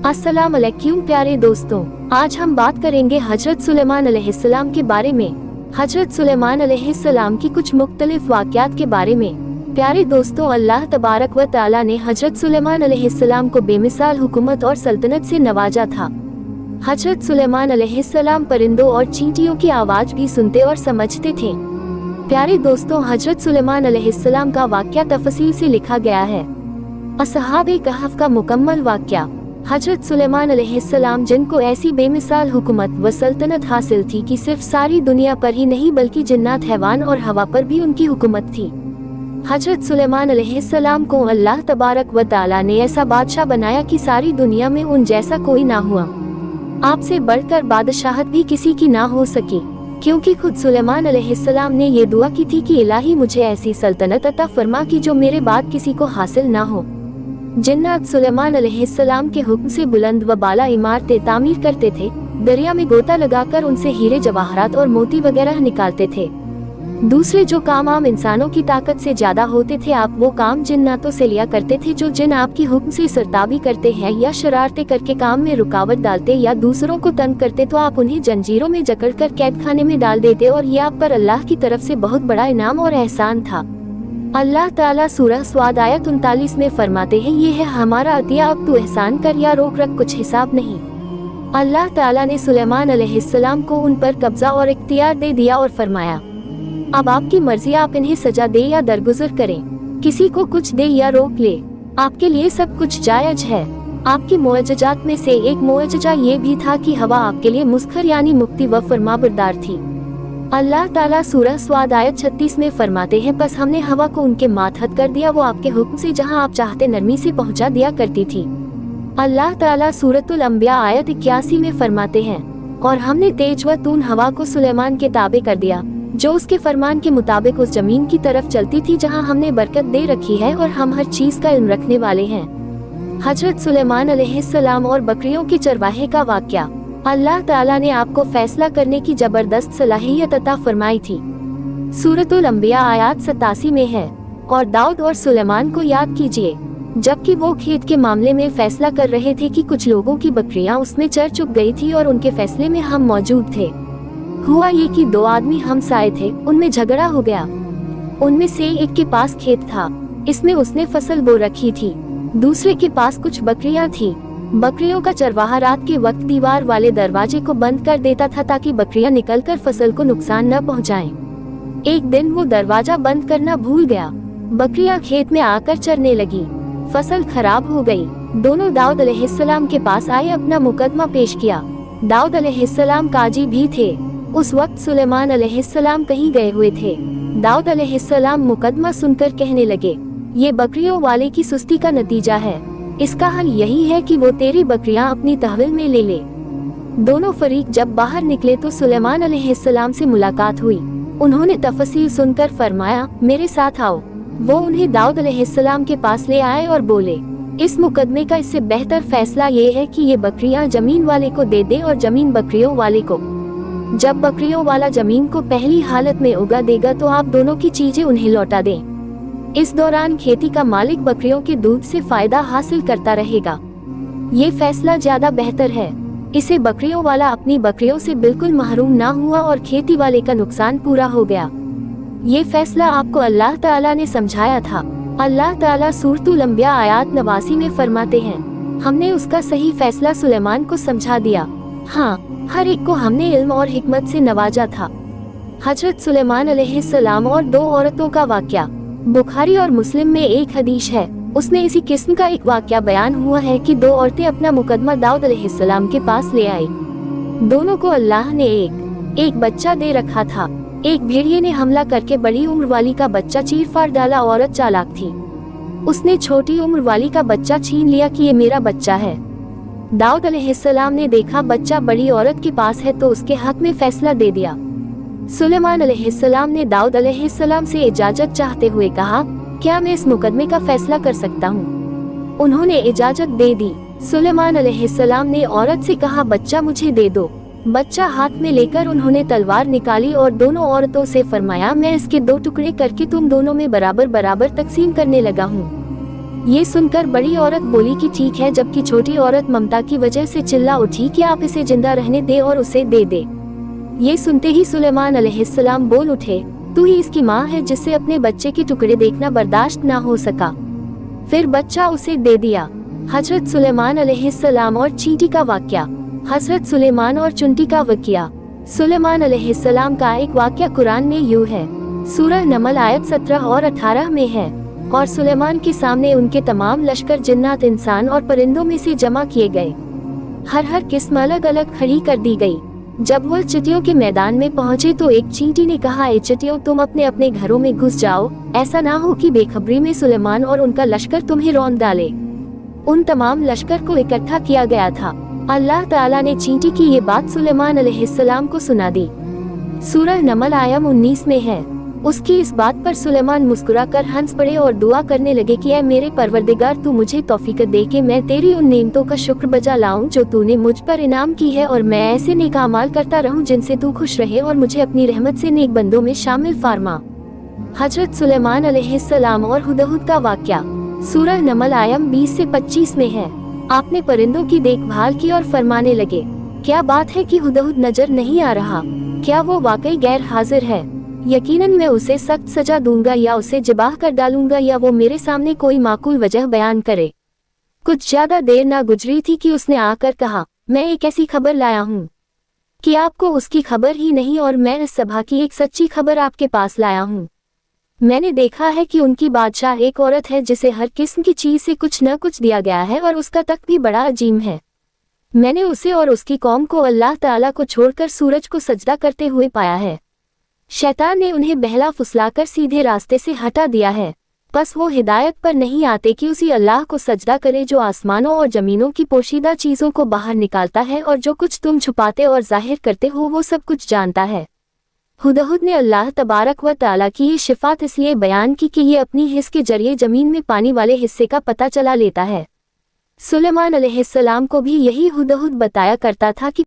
अस्सलाम अलैकुम प्यारे दोस्तों, आज हम बात करेंगे हजरत सुलेमान अलैहिस्सलाम के बारे में। हजरत सुलेमान अलैहिस्सलाम की कुछ मुख्तलिफ वाक़यात के बारे में। प्यारे दोस्तों, अल्लाह तबारक व तआला ने हजरत सुलेमान अलैहिस्सलाम को बेमिसाल हुकूमत और सल्तनत से नवाजा था। हजरत सुलेमान अलैहिस्सलाम परिंदों और चींटियों की आवाज़ भी सुनते और समझते थे। प्यारे दोस्तों, हजरत सुलेमान अलैहिस्सलाम का वाक़या तफसील से लिखा गया है। असहाबे कहफ का मुकम्मल वाक़या। हजरत सुलेमान अलैहिस्सलाम, जिनको ऐसी बेमिसाल हुकूमत व सल्तनत हासिल थी कि सिर्फ सारी दुनिया पर ही नहीं बल्कि जिन्नात, हैवान और हवा पर भी उनकी हुकूमत थी। हजरत सुलेमान अलैहिस्सलाम को अल्लाह तबारक व तआला ने ऐसा बादशाह बनाया कि सारी दुनिया में उन जैसा कोई ना हुआ। आपसे बढ़कर बादशाहत भी किसी की ना हो सकी, क्योंकि खुद सुलेमान अलैहिस्सलाम ने ये दुआ की थी कि इलाही मुझे ऐसी सल्तनत अता फरमा कि जो मेरे बाद किसी को हासिल ना हो। जिन्नात सुलेमान अलैहिस्सलाम के हुक्म से बुलंद व बाला इमारतें तामीर करते थे। दरिया में गोता लगाकर उनसे हीरे जवाहरात और मोती वगैरह निकालते थे। दूसरे जो काम आम इंसानों की ताकत से ज्यादा होते थे, आप वो काम जिन्नातों से लिया करते थे। जो जिन आपकी हुक्म से सरताबी करते हैं या शरारतें करके काम में रुकावट डालते या दूसरों को तंग करते, तो आप उन्हें जंजीरों में जकड़कर कैद खाने में डाल देते, और ये आप पर अल्लाह की तरफ से बहुत बड़ा इनाम और एहसान था। अल्लाह ताला सूरह स्वाद आयत 39 में फरमाते हैं, ये है हमारा अतिया, अब तू एहसान कर या रोक रख, कुछ हिसाब नहीं। अल्लाह ताला ने सुलेमान अलैहिस्सलाम को उन पर कब्जा और इख्तियार दे दिया और फरमाया, अब आपकी मर्जी, आप इन्हें सजा दे या दरगुजर करें, किसी को कुछ दे या रोक ले, आपके लिए सब कुछ जायज है। आपकी मुअज्जजात में से एक मुअज्जजा ये भी था कि हवा आपके लिए मुस्खर यानी मुक्ति व फरमाबरदार थी। अल्लाह ताला सूरह स्वाद आयत 36 में फरमाते हैं, बस हमने हवा को उनके मातहत कर दिया, वो आपके हुक्म से जहां आप चाहते नरमी से पहुंचा दिया करती थी। अल्लाह ताला सूरतुल अंबिया आयत 81 में फरमाते हैं, और हमने तेज व तून हवा को सुलेमान के ताबे कर दिया, जो उसके फरमान के मुताबिक उस जमीन की तरफ चलती थी जहां हमने बरकत दे रखी है, और हम हर चीज का इल्म रखने वाले हैं। हजरत सुलेमान अलैहिस्सलाम और बकरियों के चरवाहे का वाक़या। अल्लाह ताला ने आपको फैसला करने की जबरदस्त सलाहियत अता फरमाई थी। सूरतुल अंबिया आयत 87 में है, और दाऊद और सुलेमान को याद कीजिए जबकि वो खेत के मामले में फैसला कर रहे थे कि कुछ लोगों की बकरियां उसमें चर चुक गई थी, और उनके फैसले में हम मौजूद थे। हुआ ये कि दो आदमी हमसाए थे, उनमें झगड़ा हो गया। उनमें से एक के पास खेत था, इसमें उसने फसल बो रखी थी, दूसरे के पास कुछ बकरियां थी। बकरियों का चरवाहा रात के वक्त दीवार वाले दरवाजे को बंद कर देता था ताकि बकरियां निकलकर फसल को नुकसान न पहुंचाएं। एक दिन वो दरवाजा बंद करना भूल गया। बकरियां खेत में आकर चरने लगी, फसल खराब हो गई। दोनों दाऊद अलैहिस्सलाम के पास आए, अपना मुकदमा पेश किया। दाऊद अलैहिस्सलाम काजी भी थे। उस वक्त सुलेमान अलैहिस्सलाम कहीं गए हुए थे। दाऊद अलैहिस्सलाम मुकदमा सुनकर कहने लगे, ये बकरियों वाले की सुस्ती का नतीजा है, इसका हल यही है कि वो तेरी बकरियां अपनी तहवील में ले ले। दोनों फरीक जब बाहर निकले तो सुलेमान अलैहिस्सलाम से मुलाकात हुई। उन्होंने तफसील सुनकर फरमाया, मेरे साथ आओ। वो उन्हें दाऊद अलैहिस्सलाम के पास ले आए और बोले, इस मुकदमे का इससे बेहतर फैसला ये है कि ये बकरियां जमीन वाले को दे दे और जमीन बकरियों वाले को। जब बकरियों वाला जमीन को पहली हालत में उगा देगा तो आप दोनों की चीजें उन्हें लौटा दें। इस दौरान खेती का मालिक बकरियों के दूध से फायदा हासिल करता रहेगा। ये फैसला ज्यादा बेहतर है। इसे बकरियों वाला अपनी बकरियों से बिल्कुल महरूम ना हुआ और खेती वाले का नुकसान पूरा हो गया। ये फैसला आपको अल्लाह ताला ने समझाया था। अल्लाह ताला सूरतुल अंबिया आयत 89 में फरमाते हैं, हमने उसका सही फैसला सुलेमान को समझा दिया। हाँ, हर एक को हमने इल्म और हिकमत से नवाजा था। हजरत सुलेमान अलैहिस्सलाम और दो औरतों का वाक़या। बुखारी और मुस्लिम में एक हदीस है, उसमें इसी किस्म का एक वाक़या बयान हुआ है कि दो औरतें अपना मुकदमा दाऊद अलैहिस्सलाम के पास ले आई। दोनों को अल्लाह ने एक बच्चा दे रखा था। एक भेड़िए ने हमला करके बड़ी उम्र वाली का बच्चा चीर फाड़ डाला। औरत चालाक थी, उसने छोटी उम्र वाली का बच्चा छीन लिया कि ये मेरा बच्चा है। दाऊद अलैहिस्सलाम ने देखा बच्चा बड़ी औरत के पास है तो उसके हक में फैसला दे दिया। सुलेमान अलैहिस्सलाम ने दाऊद अलैहिस्सलाम से इजाजत चाहते हुए कहा, क्या मैं इस मुकदमे का फैसला कर सकता हूँ? उन्होंने इजाजत दे दी। सुलेमान अलैहिस्सलाम ने औरत से कहा, बच्चा मुझे दे दो। बच्चा हाथ में लेकर उन्होंने तलवार निकाली और दोनों औरतों से फरमाया, मैं इसके 2 टुकड़े करके तुम दोनों में बराबर बराबर तकसीम करने लगा हूँ। ये सुनकर बड़ी औरत बोली कि ठीक है, जबकि छोटी औरत ममता की वजह से चिल्ला उठी कि आप इसे जिंदा रहने दे और उसे दे दे। ये सुनते ही सुलेमान अलैहिस्सलाम बोल उठे, तू ही इसकी माँ है जिससे अपने बच्चे के टुकड़े देखना बर्दाश्त ना हो सका। फिर बच्चा उसे दे दिया। हजरत सुलेमान अलैहिस्सलाम और चींटी का वाक्या। हजरत सुलेमान और चुंटी का वाक्या। सुलेमान अलैहिस्सलाम का एक वाक्या कुरान में यूं है, सूरह नमल आयत 17 और 18 में है, और सुलेमान के सामने उनके तमाम लश्कर जिन्नात, इंसान और परिंदों में से जमा किए गए। हर किस्म अलग अलग खड़ी कर दी गई। जब वो चींटियों के मैदान में पहुंचे तो एक चींटी ने कहा, ए चींटियों, तुम अपने अपने घरों में घुस जाओ, ऐसा ना हो कि बेखबरी में सुलेमान और उनका लश्कर तुम्हें रौंद डाले। उन तमाम लश्कर को इकट्ठा किया गया था। अल्लाह ताला ने चींटी की ये बात सुलेमान अलैहिस्सलाम को सुना दी। सूरह नमल आयत 19 में है। उसकी इस बात पर सुलेमान मुस्कुराकर हंस पड़े और दुआ करने लगे कि ऐ मेरे परवरदिगार, तू मुझे तौफीक दे कि मैं तेरी उन नेमतों का शुक्र बजा लाऊं जो तूने मुझ पर इनाम की है, और मैं ऐसे नेक अमाल करता रहूं जिनसे तू खुश रहे, और मुझे अपनी रहमत से नेक बंदों में शामिल फरमा। हजरत सुलेमान अलैहिस्सलाम और हुदहुद का वाक्या। सूरह नमल आयत 20 से 25 में है। आपने परिंदों की देखभाल की और फरमाने लगे, क्या बात है कि हुदहुद नजर नहीं आ रहा? क्या वो वाकई गैर हाजिर है? यकीनन मैं उसे सख्त सजा दूंगा, या उसे जिबाह कर डालूंगा, या वो मेरे सामने कोई माकूल वजह बयान करे। कुछ ज्यादा देर ना गुजरी थी कि उसने आकर कहा, मैं एक ऐसी खबर लाया हूँ कि आपको उसकी खबर ही नहीं, और मैं इस सभा की एक सच्ची खबर आपके पास लाया हूँ। मैंने देखा है कि उनकी बादशाह एक औरत है जिसे हर किस्म की चीज से कुछ न कुछ दिया गया है, और उसका तख्त भी बड़ा अजीम है। मैंने उसे और उसकी कौम को अल्लाह ताला को छोड़कर सूरज को सजदा करते हुए पाया है। शैतान ने उन्हें बहला फुसलाकर सीधे रास्ते से हटा दिया है। बस वो हिदायत पर नहीं आते कि उसी अल्लाह को सजदा करे जो आसमानों और जमीनों की पोशीदा चीजों को बाहर निकालता है, और जो कुछ तुम छुपाते और जाहिर करते हो वो सब कुछ जानता है। हुदहुद ने अल्लाह तबारक व तआला की ये सिफात इसलिए बयान की कि ये अपनी हिस्स के जरिए जमीन में पानी वाले हिस्से का पता चला लेता है। सुलेमान अलैहिस्सलाम को भी यही हुदहुद बताया करता था कि